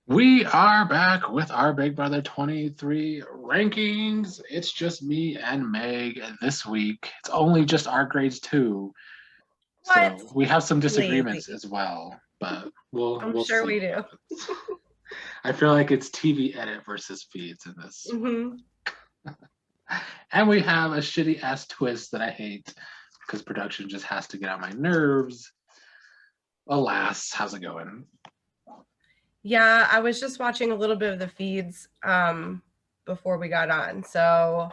We are back with our Big Brother 23 rankings. It's just me and Meg this week. It's only just our grades too. What? So we have some disagreements Lazy. as well, but we'll I'm we'll sure see we what do. happens. I feel like it's TV edit versus feeds in this one. hmm And we have a shitty ass twist that I hate because production just has to get on my nerves. Alas, how's it going? Yeah, I was just watching a little bit of the feeds before we got on. So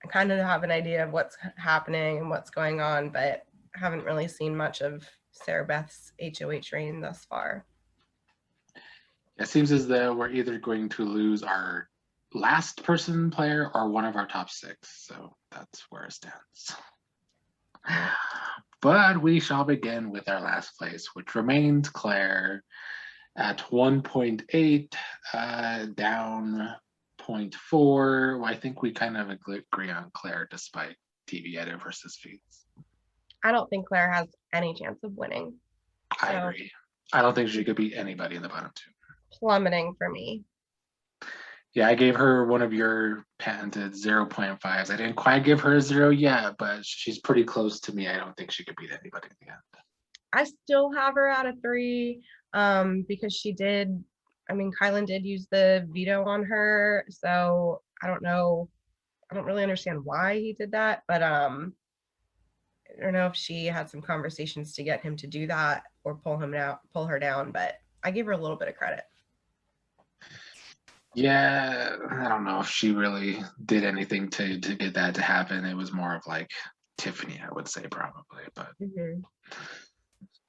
I kind of have an idea of what's happening and what's going on, but I haven't really seen much of Sarah Beth's HOH reign thus far. It seems as though we're either going to lose our last person player or one of our top six. So that's where it stands. Yeah. But we shall begin with our last place, which remains Claire at 1.8, down 0.4. I think we kind of agree on Claire despite TV edit versus feeds. I don't think Claire has any chance of winning. I So agree. I don't think she could beat anybody in the bottom two. plummeting for me. Yeah, I gave her one of your patented 0.5s. I didn't quite give her a 0 yet, but she's pretty close to me. I don't think she could beat anybody in the end. I still have her at a 3 because she did. I mean, Kyland did use the veto on her, so I don't know. I don't really understand why he did that, but I don't know if she had some conversations to get him to do that or pull her down. But I give her a little bit of credit. Yeah, I don't know if she really did anything to get that to happen. It was more of like Tiffany, I would say probably. But Mm-hmm.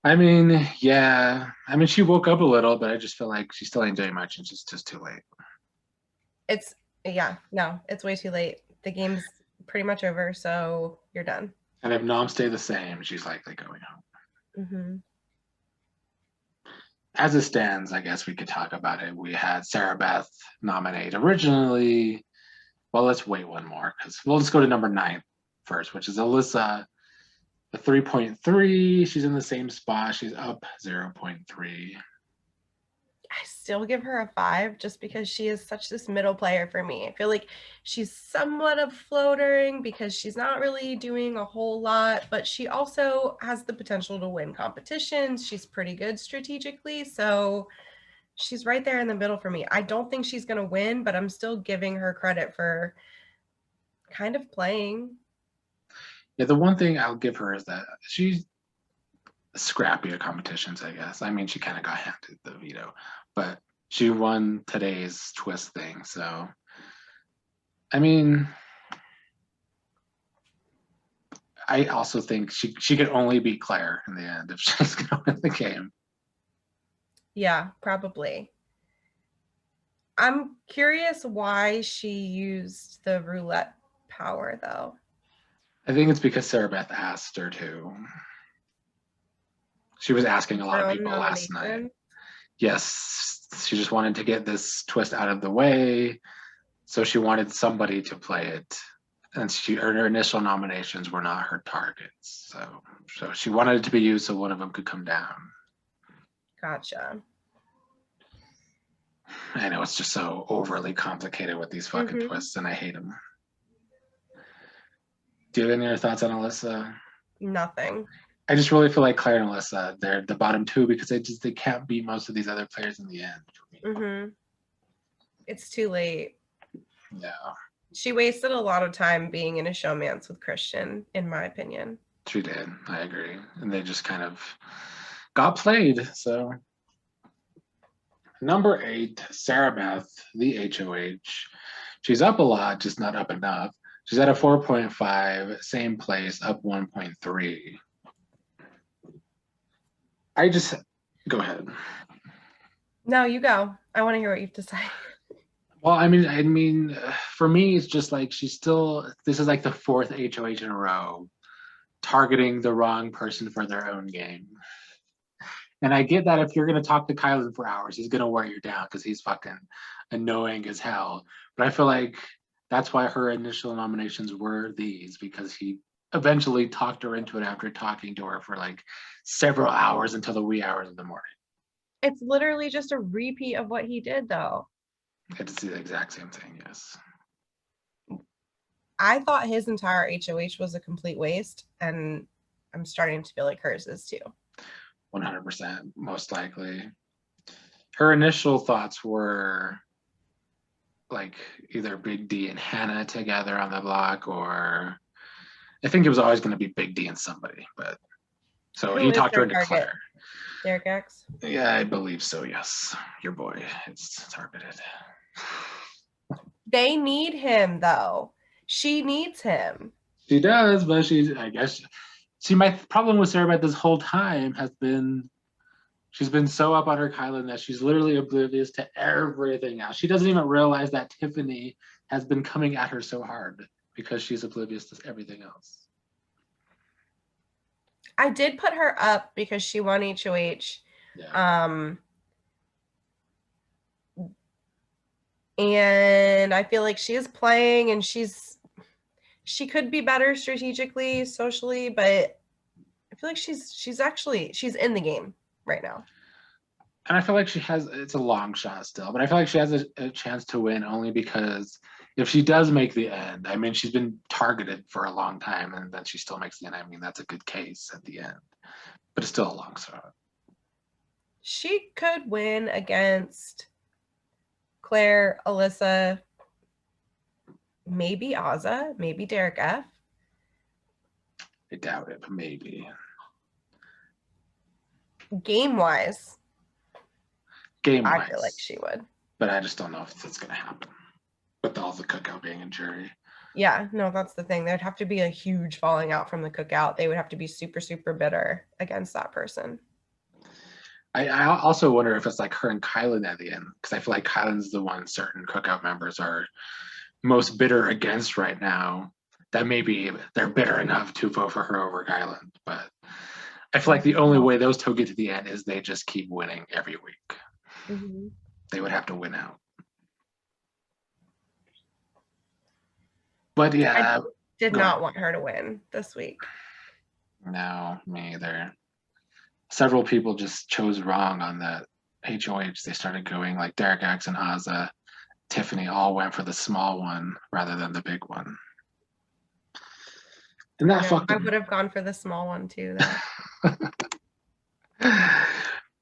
I mean, yeah. I mean, she woke up a little, but I just feel like she still ain't doing much and it's just too late. It's yeah, no, it's way too late. The game's pretty much over, so you're done. And if Nom stay the same, she's likely going home. Mm-hmm. As it stands, I guess we could talk about it. We had Sarah Beth nominate originally. Well, let's wait one more because we'll just go to number 9 first, which is Alyssa, the 3.3. She's in the same spot. She's up 0.3. I still give her a 5 just because she is such this middle player for me. I feel like she's somewhat of floatering because she's not really doing a whole lot, but she also has the potential to win competitions. She's pretty good strategically, so she's right there in the middle for me. I don't think she's going to win, but I'm still giving her credit for kind of playing. Yeah, the one thing I'll give her is that she's scrappy at competitions, I guess. I mean, she kind of got handed the veto, but she won today's twist thing. So, I mean, I also think she could only beat Claire in the end if she's going to win the game. Yeah, probably. I'm curious why she used the roulette power though. I think it's because Sarah Beth asked her to. She was asking a lot Her of own people last night. nomination. Yes, she just wanted to get this twist out of the way. So she wanted somebody to play it. And her initial nominations were not her targets. So she wanted it to be used so one of them could come down. Gotcha. I know it's just so overly complicated with these fucking twists, and I hate them. Do you have any other thoughts on Alyssa? Nothing. I just really feel like Claire and Alyssa, they're the bottom two because they can't beat most of these other players in the end. It's too late. Yeah. She wasted a lot of time being in a showmance with Christian, in my opinion. She did. I agree. And they just kind of got played. So number 8, Sarah Beth, the HOH. She's up a lot, just not up enough. She's at a 4.5, same place, up 1.3. I just go ahead. No, you go. I want to hear what you have to say. Well, I mean, for me, it's just like she's still. This is like the 4th HOH in a row, targeting the wrong person for their own game. And I get that if you're gonna talk to Kyland for hours, he's gonna wear you down because he's fucking annoying as hell. But I feel like that's why her initial nominations were these because he eventually talked her into it after talking to her for like several hours until the wee hours of the morning. It's literally just a repeat of what he did, though. I had to see the exact same thing, yes. I thought his entire HOH was a complete waste, and I'm starting to feel like hers is too. 100%, most likely. Her initial thoughts were like either Big D and Hannah together on the block, or I think it was always going to be Big D and somebody. But so Who he is talked her their into target? Claire. Derek X? Yeah, I believe so. Yes, your boy is targeted. They need him, though. She needs him. She does, but I guess, see, my problem with Sarah Beth this whole time has been she's been so up on her Kyland that she's literally oblivious to everything else. She doesn't even realize that Tiffany has been coming at her so hard because she's oblivious to everything else. I did put her up because she won HOH. Yeah. And I feel like she is playing, and she could be better strategically, socially, but I feel like she's in the game right now. And I feel like it's a long shot still, but I feel like she has a chance to win only because if she does make the end, I mean, she's been targeted for a long time and then she still makes the end. I mean, that's a good case at the end, but it's still a long shot. She could win against Claire, Alyssa, maybe Azah, maybe Derek F. I doubt it, but maybe. Game-wise, Game-wise. I feel like she would. But I just don't know if that's going to happen with all the cookout being in jury. Yeah, no, that's the thing. There'd have to be a huge falling out from the cookout. They would have to be super, super bitter against that person. I also wonder if it's like her and Kyland at the end, because I feel like Kyland's the one certain cookout members are most bitter against right now. That maybe they're bitter enough to vote for her over Kyland. But I feel like the only way those two get to the end is they just keep winning every week. Mm-hmm. They would have to win out. But yeah. I did not want her to win this week. No, me either. Several people just chose wrong on that HOH. They started going like Derek X and Azah, Tiffany all went for the small one rather than the big one. And that I would have gone for the small one too, though.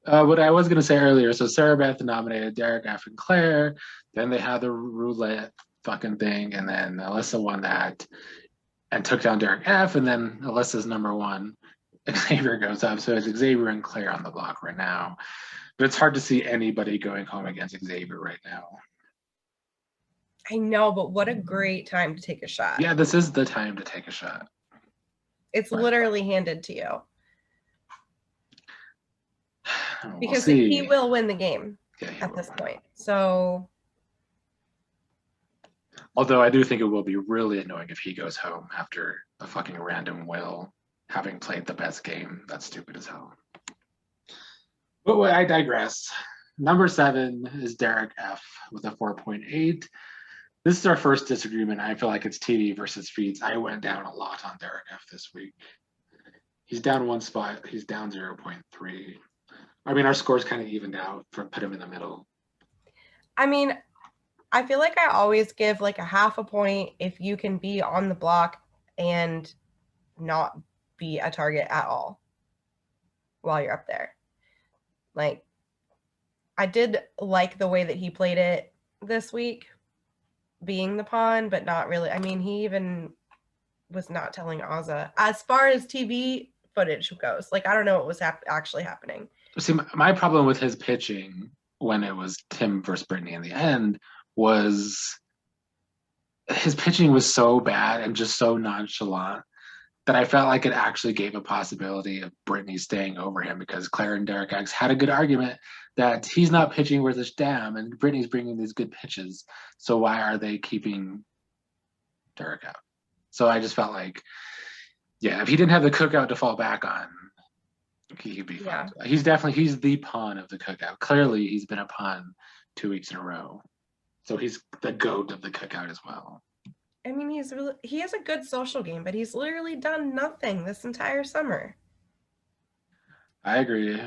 What I was going to say earlier, so Sarah Beth nominated Derek F and Claire, then they had the roulette fucking thing, and then Alyssa won that and took down Derek F, and then Alyssa's number one. Xavier goes up, so it's Xavier and Claire on the block right now. But it's hard to see anybody going home against Xavier right now. I know, but what a great time to take a shot. Yeah, this is the time to take a shot. It's literally handed to you. Because we'll he will win the game at this point. So, although I do think it will be really annoying if he goes home after a fucking random will, having played the best game. That's stupid as hell. But I digress. Number 7 is Derek F with a 4.8. This is our first disagreement. I feel like it's TV versus feeds. I went down a lot on Derek F this week. He's down one spot. He's down 0.3. I mean, our scores kind of evened out from put him in the middle. I mean, I feel like I always give like a half a point if you can be on the block and not be a target at all while you're up there. Like, I did like the way that he played it this week, being the pawn, but not really. I mean, he even was not telling Azah as far as TV footage goes. Like, I don't know what was actually happening. See, my problem with his pitching when it was Tim versus Brittany in the end was his pitching was so bad and just so nonchalant that I felt like it actually gave a possibility of Brittany staying over him, because Claire and Derek X had a good argument that he's not pitching worth a damn and Brittany's bringing these good pitches. So why are they keeping Derek out? So I just felt like, yeah, if he didn't have the cookout to fall back on, he'd be fine. He's the pawn of the cookout. Clearly, he's been a pawn 2 weeks in a row. So he's the GOAT of the cookout as well. I mean, he has a good social game, but he's literally done nothing this entire summer. I agree.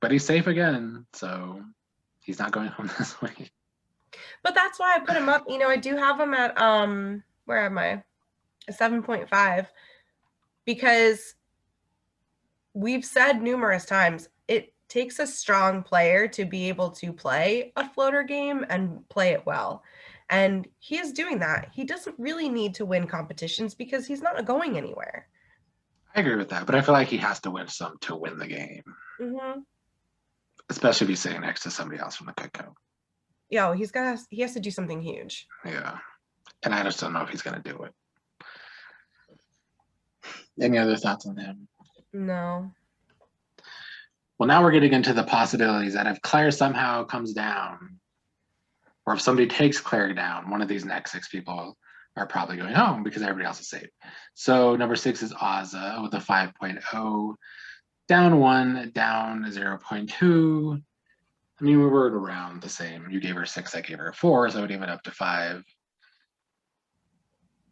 But he's safe again, so he's not going home this week. But that's why I put him up. I do have him at where am I? A 7.5, because we've said numerous times it takes a strong player to be able to play a floater game and play it well. And he is doing that. He doesn't really need to win competitions because he's not going anywhere. I agree with that, but I feel like he has to win some to win the game. Mm-hmm. Especially if he's sitting next to somebody else from the cookout. Yeah, he has to do something huge. Yeah. And I just don't know if he's going to do it. Any other thoughts on him? No. Well, now we're getting into the possibilities that if Claire somehow comes down, or if somebody takes Claire down, one of these next 6 people are probably going home because everybody else is safe. So number 6 is Azah with a 5.0, down 1, down 0.2. I mean, we were around the same. You gave her 6, I gave her a 4, so it would even up to 5.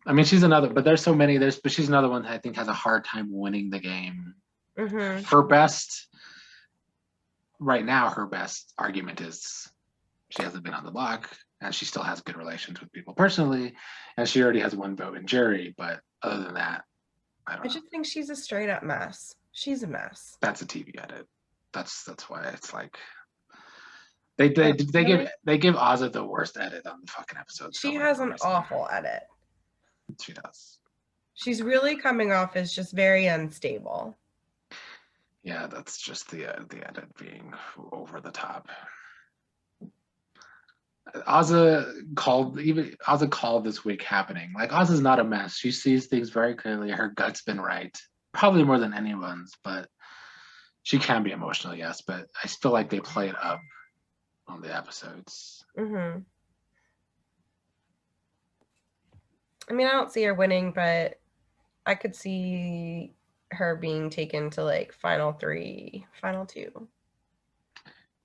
I mean, she's another, but there's so many. But she's another one that I think has a hard time winning the game. Mm-hmm. Her best, right now, her best argument is she hasn't been on the block, and she still has good relations with people personally, and she already has 1 vote in jury. But other than that, I don't know. I just think she's a straight up mess. She's a mess. That's a TV edit. That's why it's like they give Azah the worst edit on the fucking episode. She has an awful edit. She does. She's really coming off as just very unstable. Yeah, that's just the edit being over the top. Azah called this week happening. Like, Azah's not a mess. She sees things very clearly. Her gut's been right, probably more than anyone's, but she can be emotional, yes, but I feel like they play it up on the episodes. Mm-hmm. I mean, I don't see her winning, but I could see her being taken to like final 3, final 2.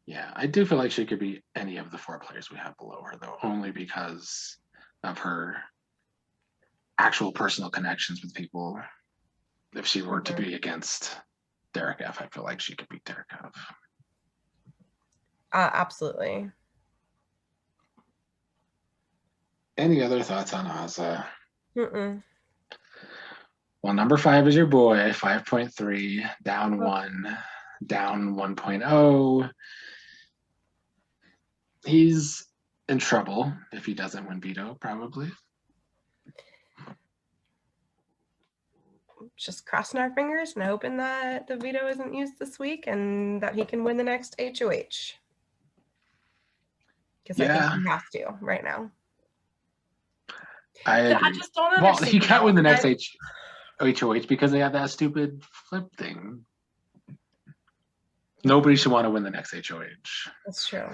Yeah, I do feel like she could be any of the 4 players we have below her, though, only because of her actual personal connections with people. If she were to be against Derek F, I feel like she could beat Derek F. Absolutely. Any other thoughts on Azah? Mm-mm. Well, number 5 is your boy, 5.3, down 1, down 1.0. He's in trouble if he doesn't win veto, probably. Just crossing our fingers and hoping that the veto isn't used this week and that he can win the next HOH. Because I think he has to right now. I agree. I just don't understand. Well, he can't win the next HOH because they have that stupid flip thing. Nobody should want to win the next HOH. That's true.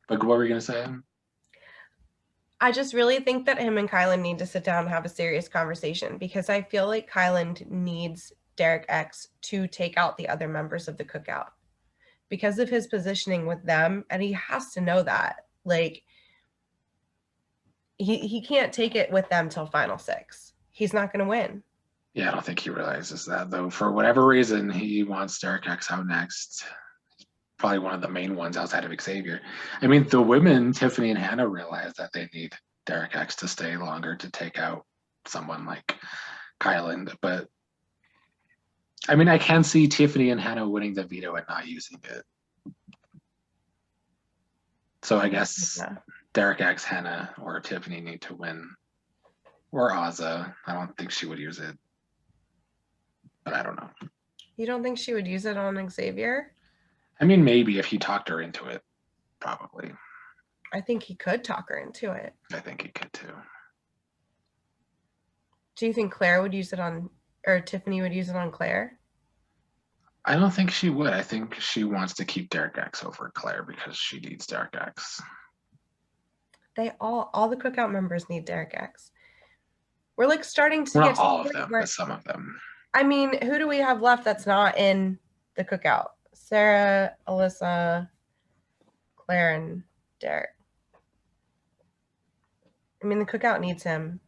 But what were you going to say? I just really think that him and Kyland need to sit down and have a serious conversation, because I feel like Kyland needs Derek X to take out the other members of the cookout because of his positioning with them. And he has to know that. Like, he can't take it with them till final 6. He's not going to win. Yeah, I don't think he realizes that, though. For whatever reason, he wants Derek X out next. Probably one of the main ones outside of Xavier. I mean, the women, Tiffany and Hannah, realize that they need Derek X to stay longer to take out someone like Kyland. But I mean, I can see Tiffany and Hannah winning the veto and not using it. So I guess Derek X, Hannah, or Tiffany need to win. Or Azah. I don't think she would use it. But I don't know. You don't think she would use it on Xavier? I mean, maybe if he talked her into it, probably. I think he could talk her into it. I think he could too. Do you think Claire would use it on, or Tiffany would use it on Claire? I don't think she would. I think she wants to keep Derek X over Claire because she needs Derek X. They all the cookout members need Derek X. We're like starting to Well, get not all of them, but some of them. I mean, who do we have left that's not in the cookout? Sarah, Alyssa, Claire, and Derek. I mean, the cookout needs him.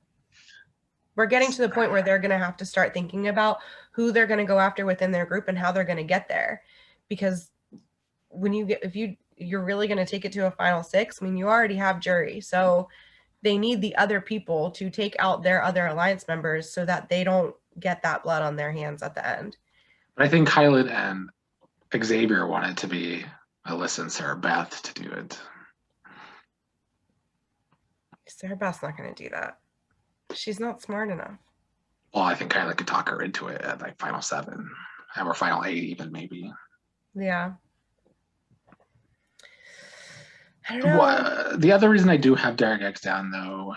We're getting to the point where they're going to have to start thinking about who they're going to go after within their group and how they're going to get there. because if you're really going to take it to a final 6, I mean, you already have jury, so they need the other people to take out their other alliance members so that they don't get that blood on their hands at the end. But I think Kyland and Xavier wanted to be Alyssa and Sarah Beth to do it. Sarah Beth's not going to do that. She's not smart enough. Well, I think Kyland could talk her into it at like final 7 or final 8 even, maybe. Yeah. I don't know. The other reason I do have Derek X down, though,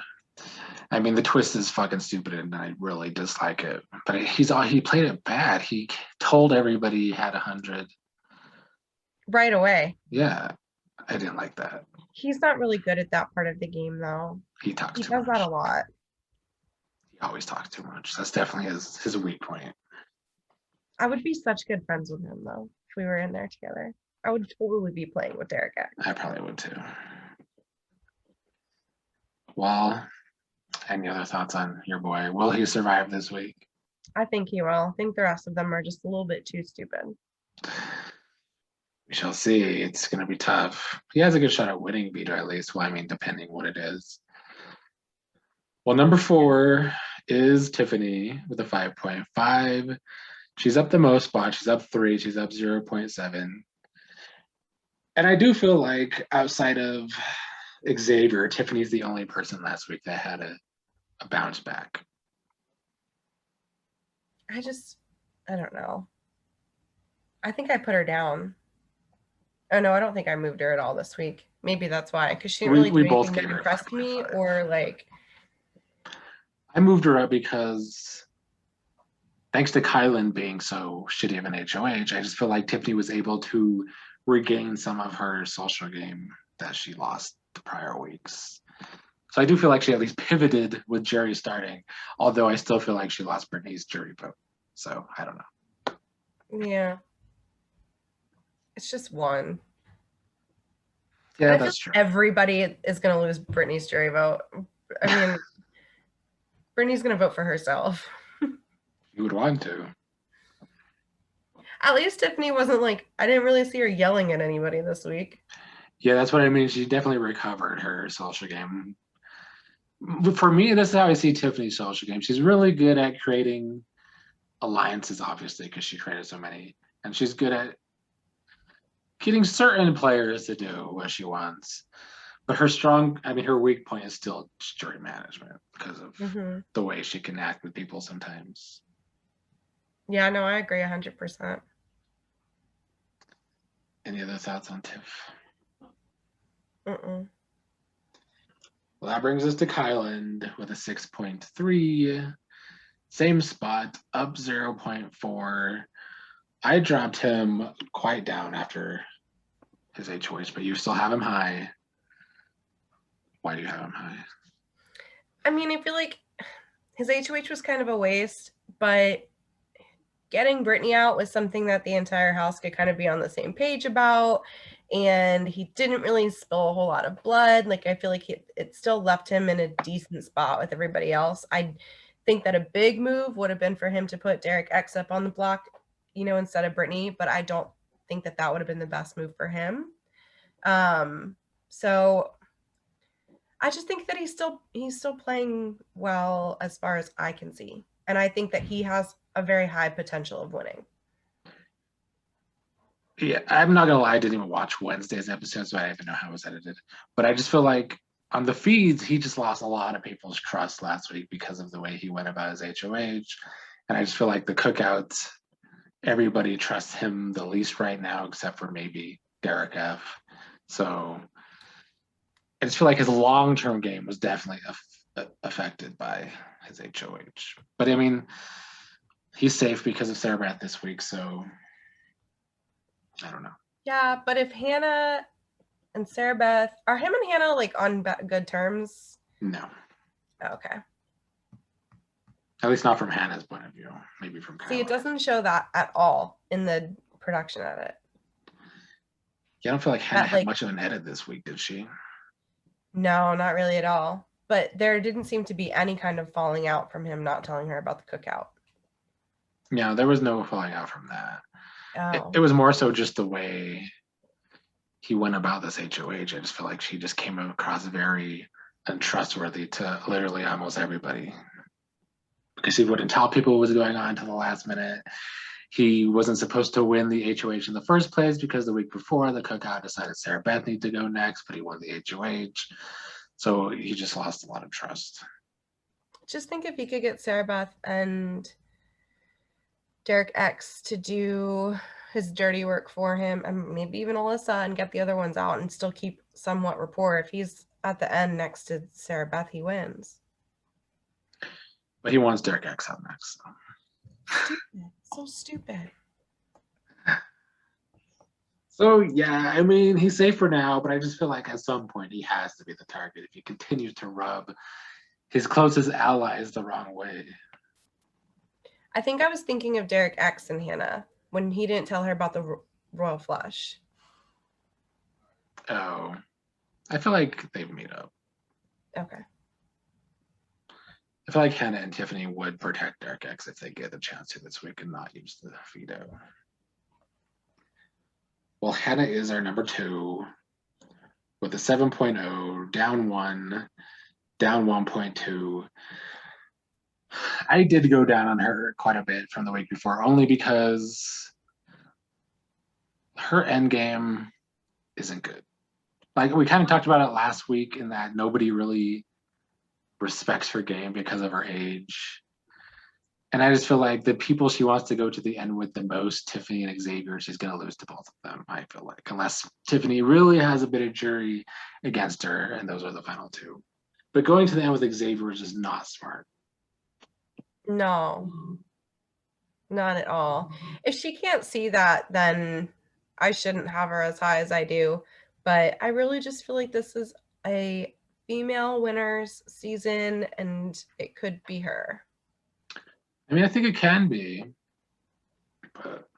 I mean, the twist is fucking stupid and I really dislike it. But he played it bad. He told everybody he had 100. Right away. Yeah, I didn't like that. He's not really good at that part of the game, though. He talks too much. He does that a lot. He always talks too much. That's definitely his weak point. I would be such good friends with him, though, if we were in there together. I would totally be playing with Derek X. I probably would, too. Well, any other thoughts on your boy? Will he survive this week? I think he will. I think the rest of them are just a little bit too stupid. We shall see. It's going to be tough. He has a good shot at winning Vito, at least. Well, I mean, depending what it is. Well, number 4 is Tiffany with a 5.5. She's up the most spots. She's up 3. She's up 0.7. And I do feel like outside of Xavier, Tiffany's the only person last week that had a bounce back. I don't know. I think I put her down. Oh, no, I don't think I moved her at all this week. Maybe that's why, because she didn't really do anything that impressed me or like. I moved her up because thanks to Kyland being so shitty of an HOH, I just feel like Tiffany was able to regain some of her social game that she lost the prior weeks. So I do feel like she at least pivoted with Jerry starting, although I still feel like she lost Brittany's jury vote. So I don't know. Yeah. It's just one. Yeah, that's true. Everybody is going to lose Brittany's jury vote. I mean, Brittany's going to vote for herself. You would want to. At least Tiffany wasn't like, I didn't really see her yelling at anybody this week. Yeah, that's what I mean. She definitely recovered her social game. For me, this is how I see Tiffany's social game. She's really good at creating alliances, obviously, because she created so many. And she's good at getting certain players to do what she wants. But her weak point is still jury management because of the way she can act with people sometimes. Yeah, no, I agree 100%. Any other thoughts on Tiff? Mm-mm. Well, that brings us to Kyland with a 6.3. Same spot, up 0.4. I dropped him quite down after his HOH, but you still have him high. Why do you have him high? I mean, I feel like his HOH was kind of a waste, but getting Brittany out was something that the entire house could kind of be on the same page about. And he didn't really spill a whole lot of blood. Like, I feel like it still left him in a decent spot with everybody else. I think that a big move would have been for him to put Derek X up on the block, instead of Brittany, but I don't think that would have been the best move for him. So I just think that he's still playing well as far as I can see. And I think that he has a very high potential of winning. Yeah, I'm not gonna lie, I didn't even watch Wednesday's episode, so I don't even know how it was edited. But I just feel like on the feeds, he just lost a lot of people's trust last week because of the way he went about his HOH. And I just feel like the cookouts, everybody trusts him the least right now, except for maybe Derek F. So I just feel like his long-term game was definitely affected by his HOH. But I mean, he's safe because of Sarah Beth this week, so I don't know. Yeah, but if Hannah and Sarah Beth, are him and Hannah like on good terms? No. Oh, okay. At least not from Hannah's point of view. Maybe from Kyland. See, it doesn't show that at all in the production edit. Yeah, I don't feel like Hannah had much of an edit this week, did she? No, not really at all. But there didn't seem to be any kind of falling out from him not telling her about the cookout. Yeah, there was no falling out from that. Oh. It was more so just the way he went about this HOH. I just feel like she just came across very untrustworthy to literally almost everybody. Because he wouldn't tell people what was going on until the last minute. He wasn't supposed to win the HOH in the first place because the week before the cookout decided Sarah Beth needed to go next, but he won the HOH. So he just lost a lot of trust. Just think if he could get Sarah Beth and Derek X to do his dirty work for him, and maybe even Alyssa, and get the other ones out and still keep somewhat rapport. If he's at the end next to Sarah Beth, he wins. But he wants Derek X out next. Stupid. So stupid. So yeah, I mean, he's safe for now, but I just feel like at some point he has to be the target if he continues to rub his closest allies the wrong way. I think I was thinking of Derek X and Hannah when he didn't tell her about the royal flush. Oh, I feel like they meet up. Okay. I feel like Hannah and Tiffany would protect Derek X if they get the chance to this week and not use the veto. Well, Hannah is our number 2 with a 7.0, down 1, down 1.2. I did go down on her quite a bit from the week before, only because her end game isn't good. Like we kind of talked about it last week in that nobody really respects her game because of her age. And I just feel like the people she wants to go to the end with the most, Tiffany and Xavier, she's going to lose to both of them, I feel like, unless Tiffany really has a bit of jury against her, and those are the final 2. But going to the end with Xavier is just not smart. No, not at all. If she can't see that, then I shouldn't have her as high as I do. But I really just feel like this is a female winners season, and it could be her. I mean, I think it can be, but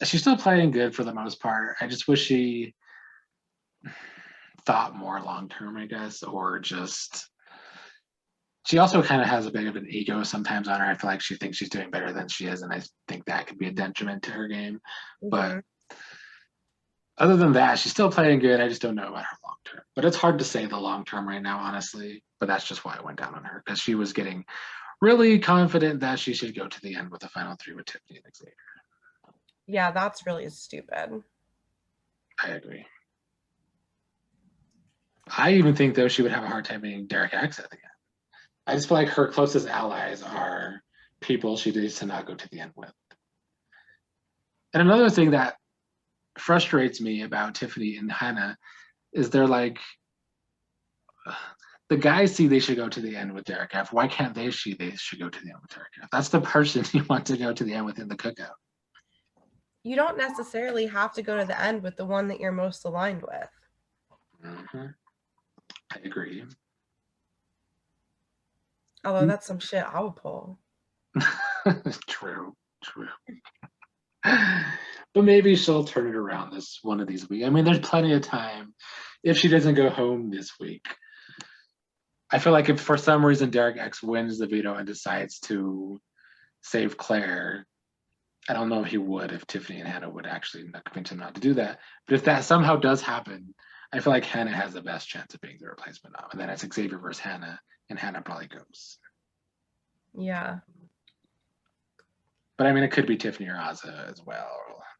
she's still playing good for the most part. I just wish she thought more long term, I guess, or just she also kind of has a bit of an ego sometimes on her. I feel like she thinks she's doing better than she is, and I think that could be a detriment to her game. Mm-hmm. But other than that, she's still playing good. I just don't know about her long term. But it's hard to say the long term right now, honestly. But that's just why I went down on her, because she was getting really confident that she should go to the end with the final 3 with Tiffany and Xavier. Yeah, that's really stupid. I agree. I even think, though, she would have a hard time beating Derek X at the end. I just feel like her closest allies are people she needs to not go to the end with. And another thing that frustrates me about Tiffany and Hannah is they're like, the guys see they should go to the end with Derek F. Why can't they see they should go to the end with Derek F? That's the person you want to go to the end with in the cookout. You don't necessarily have to go to the end with the one that you're most aligned with. Mm-hmm. I agree. Although that's some shit I would pull. True. But maybe she'll turn it around this one of these weeks. I mean, there's plenty of time. If she doesn't go home this week, I feel like if for some reason Derek X wins the veto and decides to save Claire, I don't know if he would, if Tiffany and Hannah would actually convince him not to do that. But if that somehow does happen, I feel like Hannah has the best chance of being the replacement now. And then it's Xavier versus Hannah, and Hannah probably goes. Yeah. But I mean, it could be Tiffany or Azah as well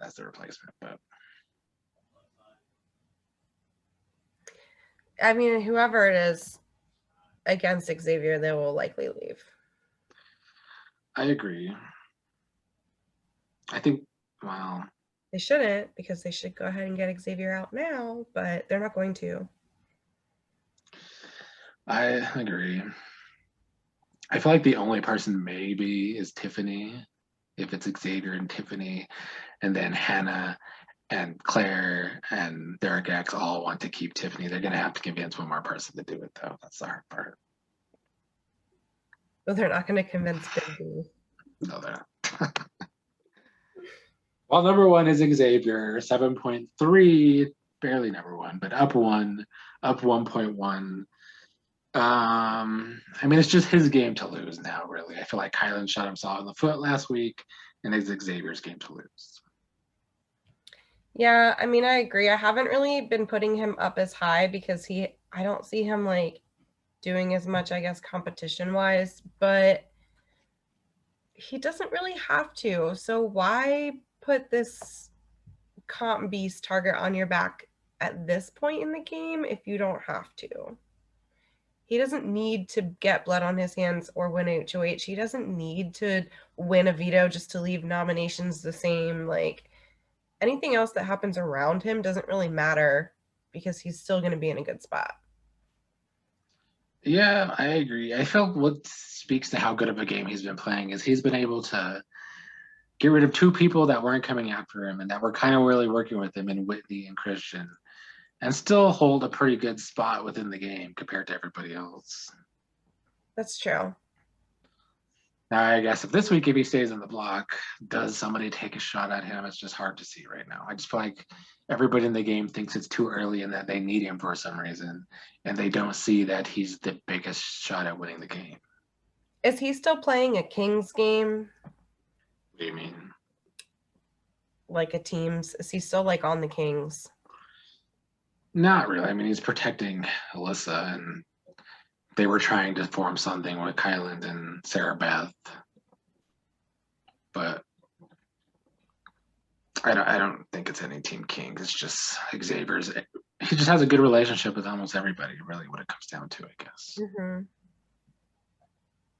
as the replacement. But I mean, whoever it is against Xavier, they will likely leave. I agree. I think, well, they shouldn't, because they should go ahead and get Xavier out now, but they're not going to. I agree. I feel like the only person maybe is Tiffany, if it's Xavier and Tiffany, and then Hannah and Claire and Derek X all want to keep Tiffany. They're going to have to convince one more person to do it, though. That's the hard part. Well, they're not going to convince Big B. No, they're not. Well, number 1 is Xavier, 7.3, barely number 1, but up 1, up 1.1. I mean, it's just his game to lose now, really. I feel like Kyland shot himself in the foot last week, and it's Xavier's game to lose. Yeah, I mean, I agree. I haven't really been putting him up as high because I don't see him like doing as much, I guess, competition wise, but he doesn't really have to. So why put this comp beast target on your back at this point in the game if you don't have to? He doesn't need to get blood on his hands or win HOH. He doesn't need to win a veto just to leave nominations the same. Like anything else that happens around him doesn't really matter because he's still going to be in a good spot. Yeah, I agree. I feel what speaks to how good of a game he's been playing is he's been able to get rid of two people that weren't coming after him and that were kind of really working with him in Whitney and Christian, and still hold a pretty good spot within the game compared to everybody else. That's true. Now, I guess if this week, if he stays on the block, does somebody take a shot at him? It's just hard to see right now. I just feel like everybody in the game thinks it's too early and that they need him for some reason, and they don't see that he's the biggest shot at winning the game. Is he still playing a Kings game? What do you mean? Like a team's? Is he still like on the Kings? Not really. I mean, he's protecting Alyssa, and they were trying to form something with Kyland and Sarah Beth, but I don't think it's any Team Kings. It's just Xavier's. He just has a good relationship with almost everybody. Really, what it comes down to, I guess. Mm-hmm.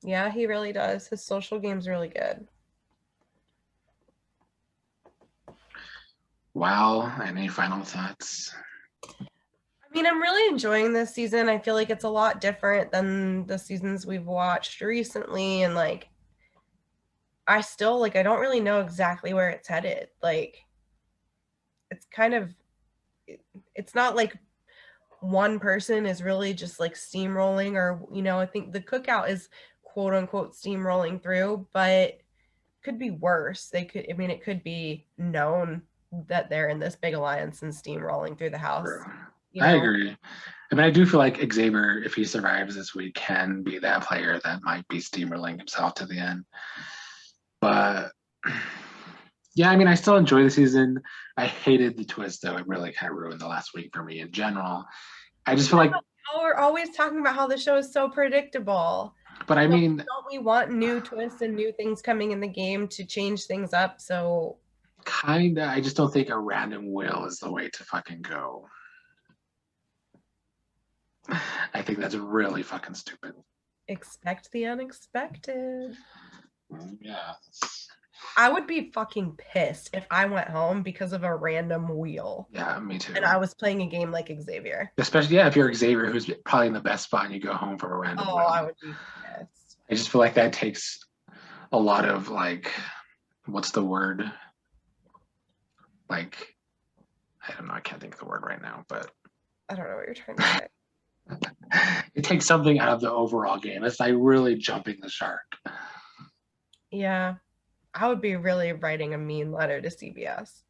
Yeah, he really does. His social game's really good. Wow. Any final thoughts? I mean, I'm really enjoying this season. I feel like it's a lot different than the seasons we've watched recently. And like, I still like, I don't really know exactly where it's headed. Like, it's kind of, it's not like one person is really just like steamrolling or, I think the cookout is quote unquote steamrolling through, but could be worse. It could be known that they're in this big alliance and steamrolling through the house. I agree. I mean, I do feel like Xavier, if he survives this week, can be that player that might be steamrolling himself to the end. But yeah, I mean, I still enjoy the season. I hated the twist, though. It really kind of ruined the last week for me in general. I just feel like we're always talking about how the show is so predictable. But I mean, don't we want new twists and new things coming in the game to change things up? So kinda, I just don't think a random will is the way to fucking go. I think that's really fucking stupid. Expect the unexpected. Yeah. I would be fucking pissed if I went home because of a random wheel. Yeah, me too. And I was playing a game like Xavier. Especially, yeah, if you're Xavier, who's probably in the best spot and you go home for a random will. I would be pissed. I just feel like that takes a lot of like, what's the word? Like, I don't know, I can't think of the word right now, but I don't know what you're trying to say. It takes something out of the overall game. It's like really jumping the shark. Yeah. I would be really writing a mean letter to CBS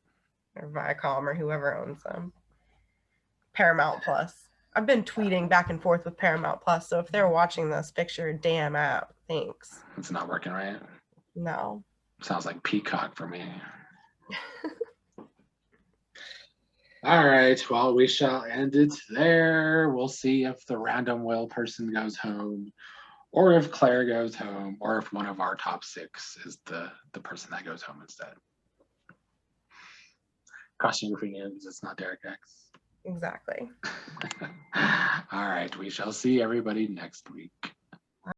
or Viacom or whoever owns them. Paramount Plus. I've been tweeting back and forth with Paramount Plus, so if they're watching this, fix your damn app. Thanks. It's not working right. No. Sounds like Peacock for me. All right, well, we shall end it there. We'll see if the random will person goes home, or if Claire goes home, or if one of our top 6 is the person that goes home instead. Crossing your fingers because it's not Derek X. Exactly. All right, we shall see everybody next week.